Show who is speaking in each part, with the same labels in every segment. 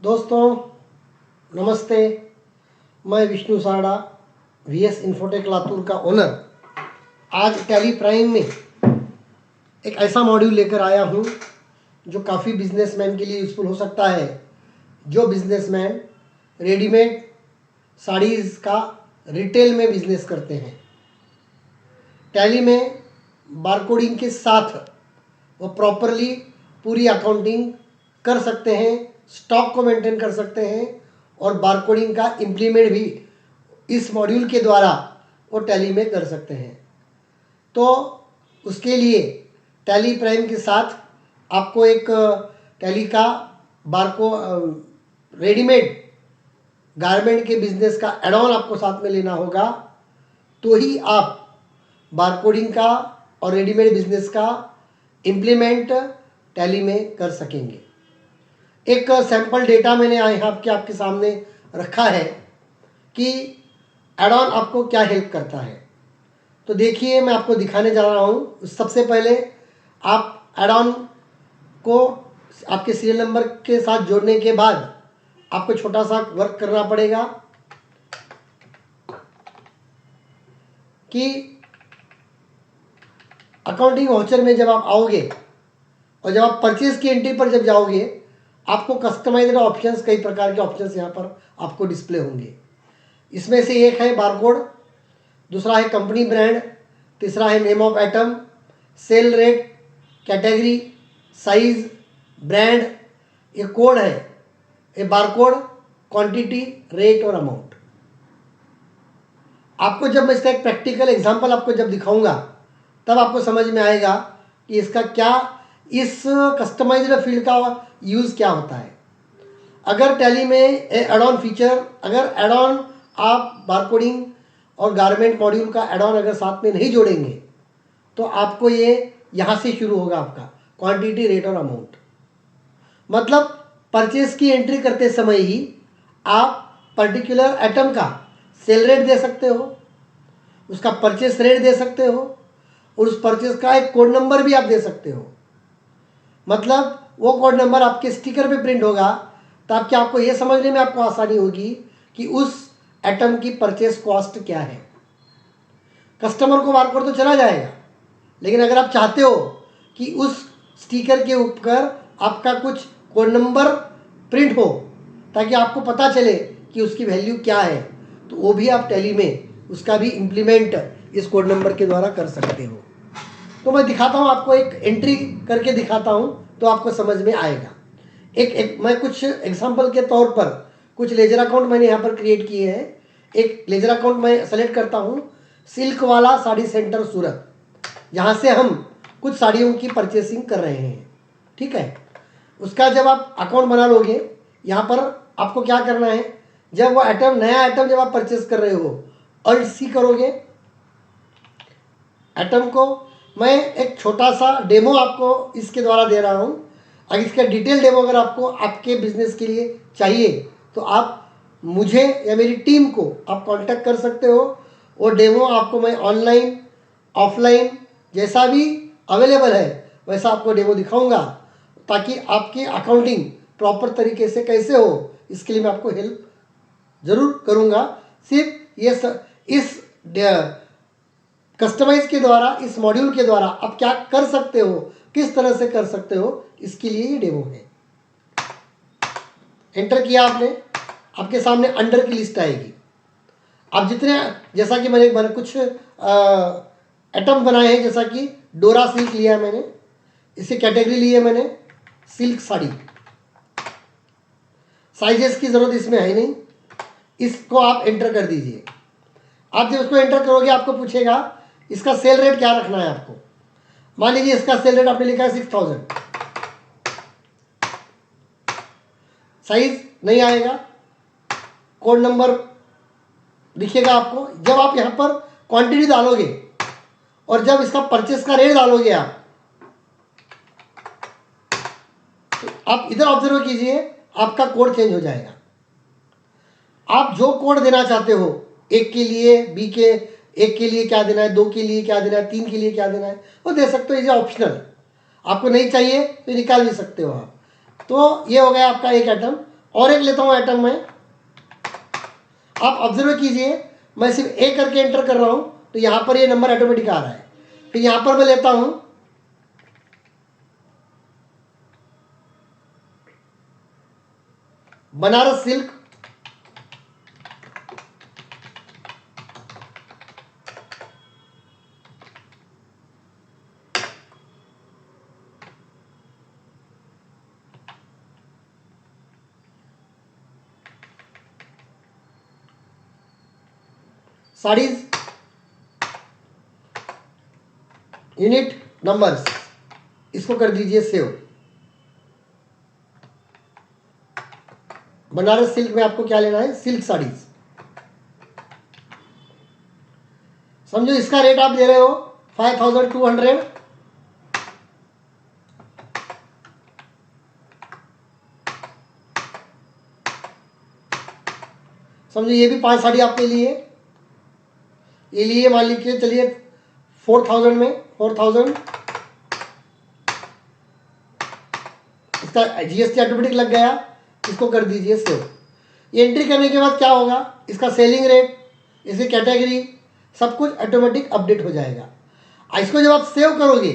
Speaker 1: दोस्तों नमस्ते, मैं विष्णु सारड़ा वीएस इन्फोटेक लातूर का ओनर आज टैली प्राइम में एक ऐसा मॉड्यूल लेकर आया हूं जो काफ़ी बिजनेसमैन के लिए यूज़फुल हो सकता है। जो बिजनेसमैन रेडीमेड साड़ीज़ का रिटेल में बिजनेस करते हैं, टैली में बारकोडिंग के साथ वो प्रॉपरली पूरी अकाउंटिंग कर सकते हैं, स्टॉक को मेंटेन कर सकते हैं और बारकोडिंग का इम्प्लीमेंट भी इस मॉड्यूल के द्वारा वो टैली में कर सकते हैं। तो उसके लिए टैली प्राइम के साथ आपको एक टैली का रेडीमेड गारमेंट के बिजनेस का एड ऑन आपको साथ में लेना होगा, तो ही आप बारकोडिंग का और रेडीमेड बिजनेस का इम्प्लीमेंट टैली में कर सकेंगे। एक सैंपल डेटा मैंने यहाँ आपके सामने रखा है कि एड ऑन आपको क्या हेल्प करता है। तो देखिए, मैं आपको दिखाने जा रहा हूँ। सबसे पहले आप एड ऑन को आपके सीरियल नंबर के साथ जोड़ने के बाद आपको छोटा सा वर्क करना पड़ेगा कि अकाउंटिंग वाउचर में जब आप आओगे और जब आप परचेज की एंट्री पर जब जाओगे, आपको कस्टमाइज्ड ऑप्शंस, कई प्रकार के ऑप्शंस यहाँ पर आपको डिस्प्ले होंगे। इसमें से एक है बारकोड, दूसरा है कंपनी ब्रांड, तीसरा है name of item, cell rate, category, size, brand. ये कोड है, ये बारकोड, क्वांटिटी, रेट और अमाउंट। आपको जब मैं इसका एक प्रैक्टिकल एग्जांपल आपको जब दिखाऊंगा तब आपको समझ में आएगा कि इसका क्या, इस कस्टमाइज्ड फील्ड का यूज़ क्या होता है। अगर टैली में एड ऑन फीचर, अगर एड ऑन आप बारकोडिंग और गारमेंट मॉड्यूल का एड ऑन अगर साथ में नहीं जोड़ेंगे तो आपको ये यहाँ से शुरू होगा आपका क्वांटिटी, रेट और अमाउंट। मतलब परचेज की एंट्री करते समय ही आप पर्टिकुलर आइटम का सेल रेट दे सकते हो, उसका परचेज रेट दे सकते हो और उस परचेज का एक कोड नंबर भी आप दे सकते हो। मतलब वो कोड नंबर आपके स्टिकर पे प्रिंट होगा ताकि आपको ये समझने में आपको आसानी होगी कि उस आइटम की परचेज कॉस्ट क्या है। कस्टमर को बारकोड तो चला जाएगा, लेकिन अगर आप चाहते हो कि उस स्टिकर के ऊपर आपका कुछ कोड नंबर प्रिंट हो ताकि आपको पता चले कि उसकी वैल्यू क्या है, तो वो भी आप टैली में उसका भी इम्प्लीमेंट इस कोड नंबर के द्वारा कर सकते हो। तो मैं दिखाता हूँ आपको, एक एंट्री करके दिखाता हूँ तो आपको समझ में आएगा। मैं कुछ एग्जांपल के तौर पर कुछ लेजर अकाउंट मैंने यहाँ पर क्रिएट किए हैं। एक लेजर अकाउंट मैं सेलेक्ट करता हूँ, सिल्क वाला साड़ी सेंटर सूरत, जहाँ से हम कुछ साड़ियों की परचेसिंग कर रहे हैं। ठीक है, उसका जब आप अकाउंट बना लोगे, यहाँ पर आपको क्या करना है, जब वो आइटम, नया आइटम जब आप परचेस कर रहे हो, अल्ट सी करोगे। आइटम को मैं एक छोटा सा डेमो आपको इसके द्वारा दे रहा हूँ। अगर इसका डिटेल डेमो अगर आपको आपके बिजनेस के लिए चाहिए तो आप मुझे या मेरी टीम को आप कांटेक्ट कर सकते हो। वो डेमो आपको मैं ऑनलाइन, ऑफलाइन जैसा भी अवेलेबल है वैसा आपको डेमो दिखाऊंगा, ताकि आपकी अकाउंटिंग प्रॉपर तरीके से कैसे हो इसके लिए मैं आपको हेल्प ज़रूर करूँगा। सिर्फ इस कस्टमाइज के द्वारा, इस मॉड्यूल के द्वारा आप क्या कर सकते हो, किस तरह से कर सकते हो, इसके लिए ये डेमो है। एंटर किया आपने, आपके सामने अंडर की लिस्ट आएगी। आप जितने, जैसा कि मैंने कुछ आइटम बनाए हैं, जैसा कि डोरा सिल्क लिया है मैंने, इसे कैटेगरी ली है मैंने सिल्क साड़ी। साइजेस की ज़रूरत इसमें है नहीं, इसको आप एंटर कर दीजिए। आप जब उसको एंटर करोगे आपको पूछेगा इसका सेल रेट क्या रखना है आपको। मान लीजिए इसका सेल रेट आपने लिखा है 6000, साइज नहीं आएगा, कोड नंबर दिखेगा आपको। जब आप यहाँ पर क्वांटिटी डालोगे और जब इसका परचेस का रेट डालोगे आप इधर ऑब्जर्व कीजिए, आपका कोड चेंज हो जाएगा। आप जो कोड देना चाहते हो, एक के लिए, बी के एक के लिए क्या देना है, दो के लिए क्या देना है, तीन के लिए क्या देना है, वो दे सकते हो। इज ऑप्शनल, आपको नहीं चाहिए तो निकाल भी सकते हो आप। तो ये हो गया आपका एक आइटम। और एक लेता हूँ आइटम में। आप ऑब्जर्व कीजिए, मैं सिर्फ ए करके एंटर कर रहा हूँ तो यहाँ पर ये नंबर ऑटोमेटिक आ रहा है। फिर यहाँ पर मैं लेता हूँ Banaras silk, saris, unit numbers, इसको कर दीजिए सेव। बनारस सिल्क में आपको क्या लेना है, सिल्क साड़ीज। समझो इसका रेट आप दे रहे हो 5200। समझो ये भी 5 साड़ी आपके लिए, ये लिए मान लीजिए चलिए 4000 में, 4000। इसका जीएसटी ऑटोमेटिक लग गया, इसको कर दीजिए सेव। ये एंट्री करने के बाद क्या होगा, इसका सेलिंग रेट, इसकी कैटेगरी, सब कुछ ऑटोमेटिक अपडेट हो जाएगा। इसको जब आप सेव करोगे,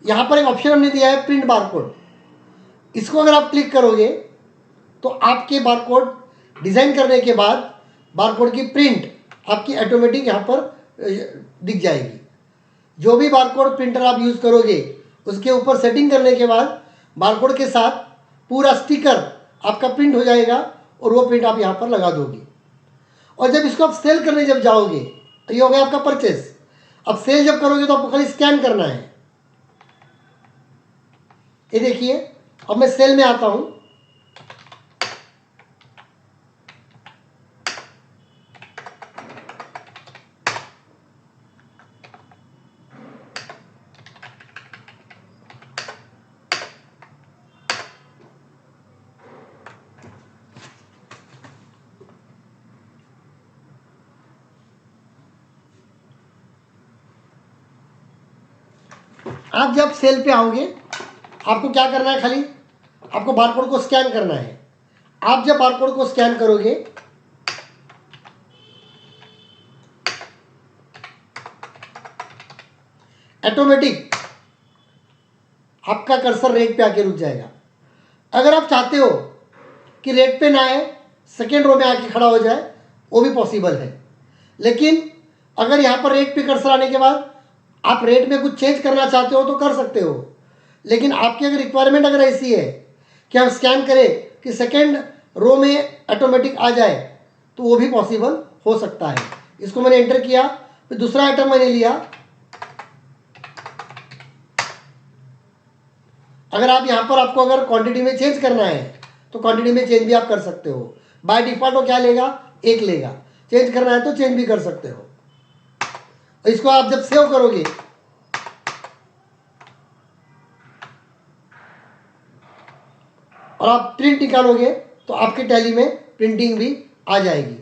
Speaker 1: यहां पर एक ऑप्शन हमने दिया है प्रिंट बारकोड। इसको अगर आप क्लिक करोगे तो आपके बारकोड डिजाइन करने के बाद बारकोड की प्रिंट आपकी ऑटोमेटिक यहाँ पर दिख जाएगी। जो भी बारकोड प्रिंटर आप यूज़ करोगे उसके ऊपर सेटिंग करने के बाद बारकोड के साथ पूरा स्टिकर आपका प्रिंट हो जाएगा और वो प्रिंट आप यहाँ पर लगा दोगे। और जब इसको आप सेल करने जब जाओगे तो ये हो गया आपका परचेस। अब सेल जब करोगे तो आपको खाली स्कैन करना है। ये देखिए, अब मैं सेल में आता हूँ। आप जब सेल पे आओगे आपको क्या करना है, खाली आपको बारकोड को स्कैन करना है। आप जब बारकोड को स्कैन करोगे ऑटोमेटिक आपका कर्सर रेट पे आके रुक जाएगा। अगर आप चाहते हो कि रेट पे ना आए, सेकेंड रो में आके खड़ा हो जाए, वो भी पॉसिबल है। लेकिन अगर यहाँ पर रेट पे कर्सर आने के बाद आप रेट में कुछ चेंज करना चाहते हो तो कर सकते हो। लेकिन आपकी अगर रिक्वायरमेंट अगर ऐसी है कि हम स्कैन करें कि सेकेंड रो में ऑटोमेटिक आ जाए तो वो भी पॉसिबल हो सकता है। इसको मैंने एंटर किया, फिर दूसरा आइटम मैंने लिया। अगर आप यहाँ पर आपको अगर क्वांटिटी में चेंज करना है तो क्वांटिटी में चेंज भी आप कर सकते हो। बाय डिफॉल्ट वो क्या लेगा, 1 लेगा। चेंज करना है तो चेंज भी कर सकते हो। इसको आप जब सेव करोगे और आप प्रिंट निकालोगे तो आपके टैली में प्रिंटिंग भी आ जाएगी।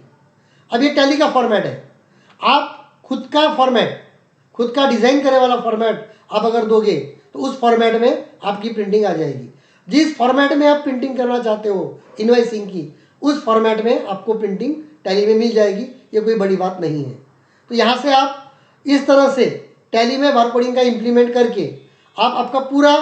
Speaker 1: अब ये टैली का फॉर्मेट है। आप खुद का फॉर्मेट, खुद का डिजाइन करने वाला फॉर्मेट आप अगर दोगे तो उस फॉर्मेट में आपकी प्रिंटिंग आ जाएगी। जिस फॉर्मेट में आप प्रिंटिंग करना चाहते हो इनवॉइसिंग की, उस फॉर्मेट में आपको प्रिंटिंग टैली में मिल जाएगी। ये कोई बड़ी बात नहीं है। तो यहाँ से आप इस तरह से टैली में बारकोडिंग का इम्प्लीमेंट करके आप आपका पूरा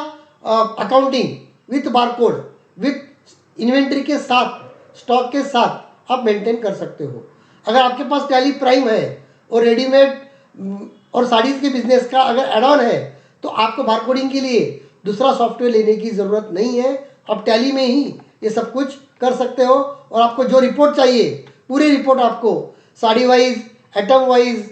Speaker 1: accounting with barcode, with inventory के साथ, स्टॉक के साथ आप मेंटेन कर सकते हो। अगर आपके पास टैली प्राइम है और रेडीमेड और साड़ीज़ के बिजनेस का अगर एड ऑन है तो आपको बारकोडिंग के लिए दूसरा सॉफ्टवेयर लेने की ज़रूरत नहीं है। आप टैली में ही ये सब कुछ कर सकते हो। और आपको जो रिपोर्ट चाहिए, पूरी रिपोर्ट आपको sari wise, item wise,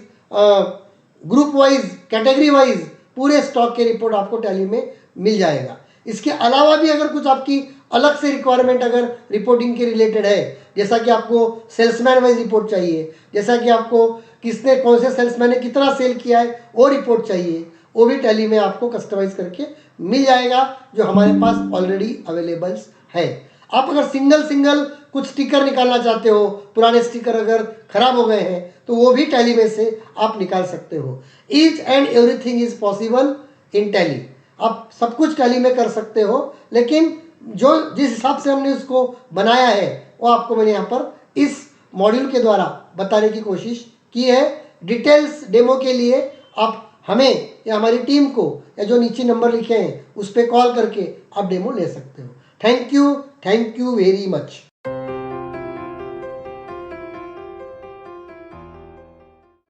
Speaker 1: group wise, category wise पूरे स्टॉक के रिपोर्ट आपको टैली में मिल जाएगा। इसके अलावा भी अगर कुछ आपकी अलग से रिक्वायरमेंट अगर रिपोर्टिंग के रिलेटेड है, जैसा कि आपको सेल्समैन वाइज रिपोर्ट चाहिए, जैसा कि आपको किसने, कौन से सेल्समैन ने कितना सेल किया है वो रिपोर्ट चाहिए, वो भी टैली में आपको कस्टमाइज करके मिल जाएगा, जो हमारे पास ऑलरेडी अवेलेबल्स है। आप अगर सिंगल कुछ स्टिकर निकालना चाहते हो, पुराने स्टिकर अगर खराब हो गए हैं तो वो भी टैली में से आप निकाल सकते हो। Each and everything is possible in tally. आप सब कुछ टैली में कर सकते हो, लेकिन जो जिस हिसाब से हमने उसको बनाया है वो आपको मैंने यहाँ पर इस मॉड्यूल के द्वारा बताने की कोशिश की है। डिटेल्स डेमो के लिए आप हमें या हमारी टीम को या जो नीचे नंबर लिखे हैं उस पर कॉल करके आप डेमो ले सकते हो। Thank you very much.